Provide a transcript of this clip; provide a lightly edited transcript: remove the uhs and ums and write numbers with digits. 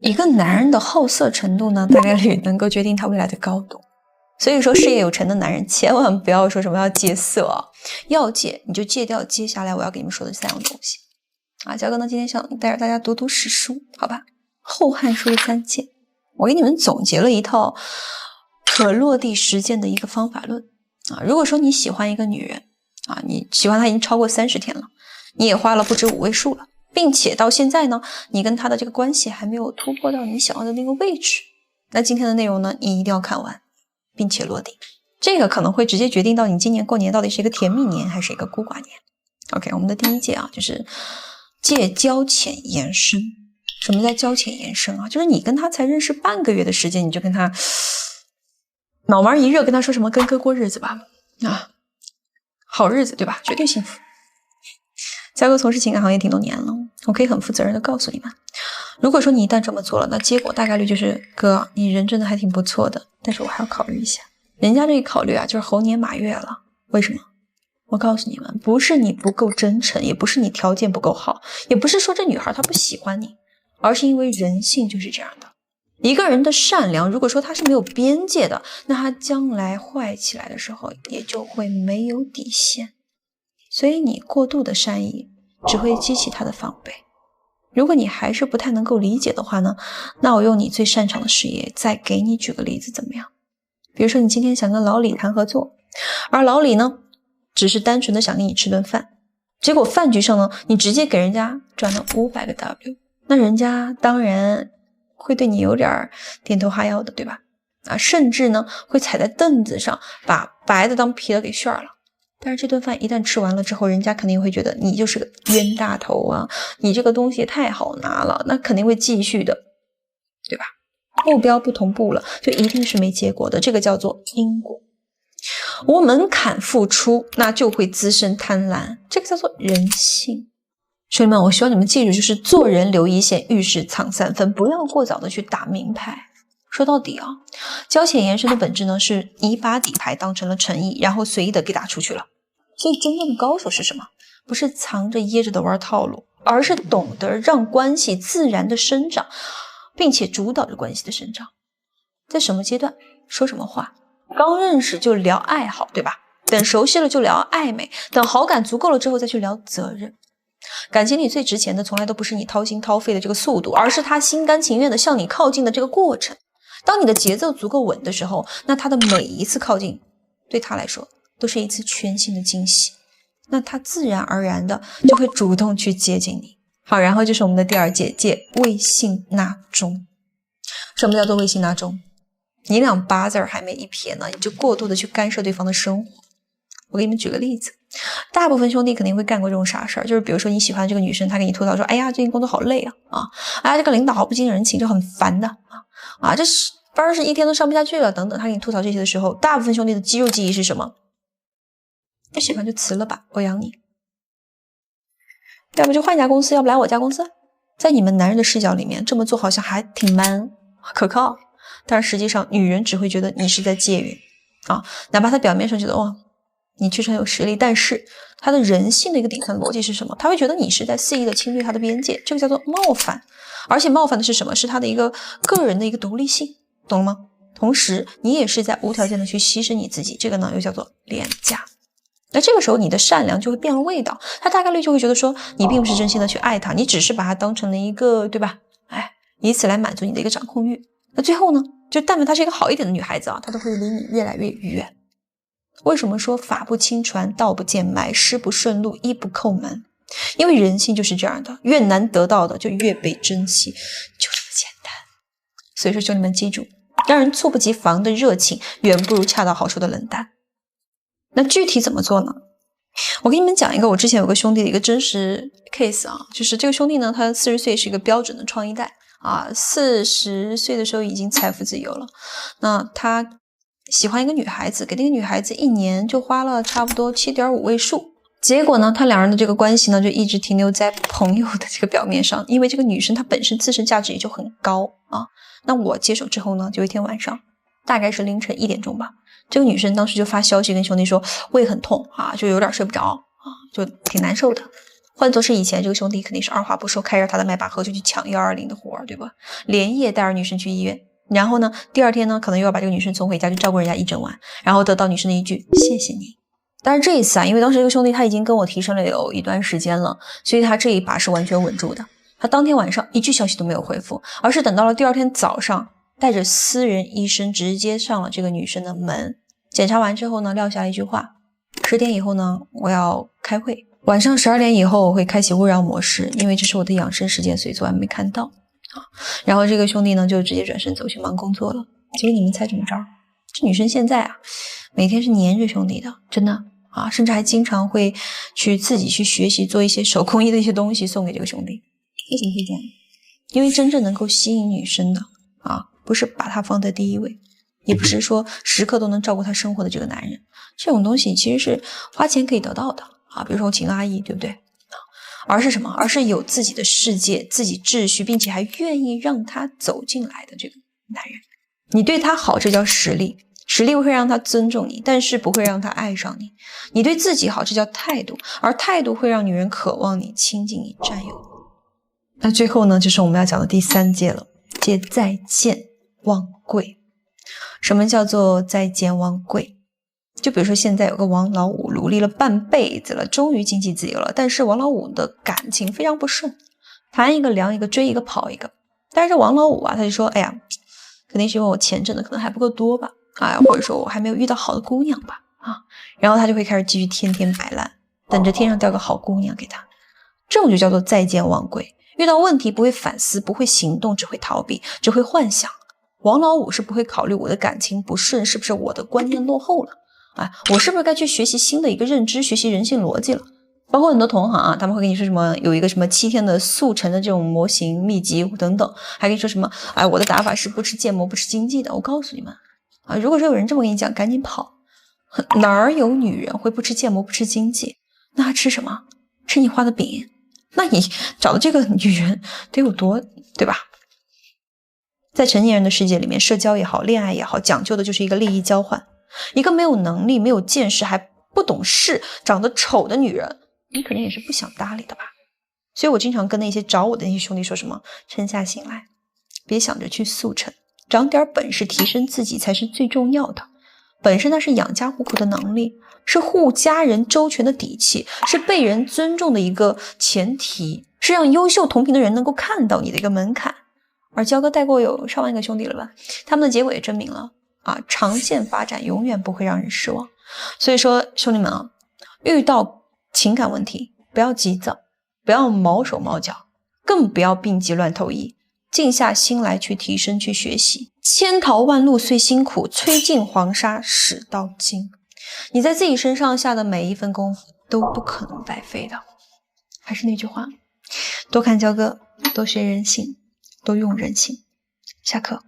一个男人的好色程度呢，大概率能够决定他未来的高度。所以说，事业有成的男人千万不要说什么要戒色啊，要戒你就戒掉接下来我要给你们说的3样东西啊。焦哥呢今天想带着大家读读史书，好吧？《后汉书》3戒，我给你们总结了一套可落地实践的一个方法论啊。如果说你喜欢一个女人啊，你喜欢她已经超过30天了，你也花了不止5位数了，并且到现在呢，你跟她的这个关系还没有突破到你想要的那个位置，那今天的内容呢，你一定要看完并且落地，这个可能会直接决定到你今年过年到底是一个甜蜜年还是一个孤寡年。 OK， 我们的第1戒啊，就是戒交浅言深。什么叫交浅言深啊？就是你跟他才认识半个月的时间，你就跟他脑门一热，跟他说什么跟哥过日子吧啊，好日子对吧？绝对幸福。嘉哥从事情感行业挺多年了，我可以很负责任的告诉你们，如果说你一旦这么做了，那结果大概率就是哥，你人真的还挺不错的，但是我还要考虑一下。人家这一考虑啊，就是猴年马月了。为什么？我告诉你们，不是你不够真诚，也不是你条件不够好，也不是说这女孩她不喜欢你，而是因为人性就是这样的。一个人的善良，如果说他是没有边界的，那他将来坏起来的时候也就会没有底线。所以你过度的善意只会激起他的防备。如果你还是不太能够理解的话呢，那我用你最擅长的事业再给你举个例子怎么样？比如说你今天想跟老李谈合作，而老李呢只是单纯的想跟你吃顿饭，结果饭局上呢你直接给人家转了500个 W， 那人家当然会对你有点点头哈腰的，对吧？啊，甚至呢会踩在凳子上把白的当皮的给炫了。但是这顿饭一旦吃完了之后，人家肯定会觉得你就是个冤大头啊，你这个东西也太好拿了，那肯定会继续的，对吧？目标不同步了，就一定是没结果的，这个叫做因果。无门槛付出，那就会滋生贪婪，这个叫做人性。兄弟们，我希望你们记住，就是做人留一线，遇事藏3分，不要过早的去打明牌。说到底啊，交浅言深的本质呢，是你把底牌当成了诚意，然后随意的给打出去了。所以真正的高手是什么？不是藏着掖着的玩套路，而是懂得让关系自然的生长，并且主导着关系的生长。在什么阶段说什么话，刚认识就聊爱好，对吧？等熟悉了就聊暧昧，等好感足够了之后再去聊责任。感情里最值钱的从来都不是你掏心掏肺的这个速度，而是他心甘情愿的向你靠近的这个过程。当你的节奏足够稳的时候，那他的每一次靠近对他来说都是一次全新的惊喜，那他自然而然的就会主动去接近你。好，然后就是我们的第2戒，戒畏信纳忠。什么叫做畏信纳忠？你俩8字还没一撇呢，你就过度的去干涉对方的生活。我给你们举个例子，大部分兄弟肯定会干过这种傻事儿，就是比如说你喜欢这个女生，她给你吐槽说，哎呀最近工作好累哎呀这个领导好不近人情，就很烦的这班是一天都上不下去了等等，他给你吐槽这些的时候，大部分兄弟的肌肉记忆是什么？不喜欢就辞了吧，我养你，要不就换一家公司，要不来我家公司。在你们男人的视角里面，这么做好像还挺 man 可靠，但是实际上女人只会觉得你是在借缘哪怕他表面上觉得你确实很有实力，但是他的人性的一个底层逻辑是什么？他会觉得你是在肆意的侵略他的边界，这个叫做冒犯。而且冒犯的是什么？是他的一个个人的一个独立性，懂了吗？同时你也是在无条件的去牺牲你自己，这个呢又叫做廉价。那这个时候你的善良就会变了味道，他大概率就会觉得说你并不是真心的去爱他，你只是把他当成了一个，对吧？以此来满足你的一个掌控欲。那最后呢，就但凡她是一个好一点的女孩子她都会离你越来越远。为什么说法不轻传，道不见脉，事不顺路，衣不叩门？因为人性就是这样的，越难得到的就越被珍惜，就这么简单。所以说兄弟们记住，让人猝不及防的热情远不如恰到好处的冷淡。那具体怎么做呢？我给你们讲一个我之前有个兄弟的一个真实 case 就是这个兄弟呢，他40岁是一个标准的创一代40岁的时候已经财富自由了。那他喜欢一个女孩子，给那个女孩子1年就花了差不多7.5位数。结果呢，他两人的这个关系呢，就一直停留在朋友的这个表面上，因为这个女生她本身自身价值也就很高那我接手之后呢，就一天晚上，大概是凌晨1点钟吧，这个女生当时就发消息跟兄弟说胃很痛就有点睡不着就挺难受的。换作是以前这个兄弟肯定是二话不说，开着他的迈巴赫就去抢120的活，对吧？连夜带着女生去医院，然后呢，第二天呢，可能又要把这个女生送回家，就照顾人家一整晚，然后得到女生的一句谢谢你。但是这一次啊，因为当时这个兄弟他已经跟我提升了有一段时间了，所以他这一把是完全稳住的。他当天晚上一句消息都没有回复，而是等到了第二天早上，带着私人医生直接上了这个女生的门。检查完之后呢，撂下了一句话：10点以后呢，我要开会。晚上12点以后我会开启勿扰模式，因为这是我的养生时间，所以昨晚没看到。然后这个兄弟呢就直接转身走去忙工作了。结果你们猜怎么着？这女生现在啊，每天是黏着兄弟的，真的啊，甚至还经常会去自己去学习做一些手工艺的一些东西送给这个兄弟。为什么会这样？因为真正能够吸引女生的啊，不是把他放在第一位，也不是说时刻都能照顾他生活的这个男人，这种东西其实是花钱可以得到的啊，比如说我请阿姨，对不对？而是什么？而是有自己的世界、自己秩序，并且还愿意让他走进来的这个男人。你对他好，这叫实力，实力会让他尊重你，但是不会让他爱上你。你对自己好，这叫态度，而态度会让女人渴望你、亲近你、占有你。那最后呢，就是我们要讲的第3戒了，戒再见忘贵。什么叫做再见忘贵？就比如说现在有个王老五努力了半辈子了，终于经济自由了，但是王老五的感情非常不顺，谈一个凉一个，追一个跑一个。但是王老五啊，他就说，哎呀，肯定是因为我钱挣的可能还不够多吧，或者说我还没有遇到好的姑娘吧，然后他就会开始继续天天摆烂，等着天上掉个好姑娘给他。这种就叫做再见忘贵。遇到问题不会反思，不会行动，只会逃避，只会幻想。王老五是不会考虑我的感情不顺是不是我的观念落后了，我是不是该去学习新的一个认知，学习人性逻辑了。包括很多同行啊，他们会跟你说什么有一个什么7天的速成的这种模型秘籍等等，还跟你说什么我的打法是不吃芥末不吃经济的。我告诉你们如果说有人这么跟你讲，赶紧跑。哪儿有女人会不吃芥末不吃经济？那她吃什么？吃你画的饼。那你找的这个女人得有多，对吧？在成年人的世界里面，社交也好，恋爱也好，讲究的就是一个利益交换。一个没有能力、没有见识、还不懂事、长得丑的女人，你肯定也是不想搭理的吧？所以我经常跟那些找我的那些兄弟说什么：沉下心来，别想着去速成，长点本事，提升自己才是最重要的。本身那是养家糊口的能力，是护家人周全的底气，是被人尊重的一个前提，是让优秀同频的人能够看到你的一个门槛。而焦哥带过有上万个兄弟了吧，他们的结果也证明了长线发展永远不会让人失望。所以说兄弟们遇到情感问题不要急躁，不要毛手毛脚，更不要病急乱投医，静下心来去提升去学习。千淘万漉虽辛苦，吹尽黄沙始到金。你在自己身上下的每一分功夫都不可能白费的。还是那句话，多看焦哥，多学人性，多用人性。下课。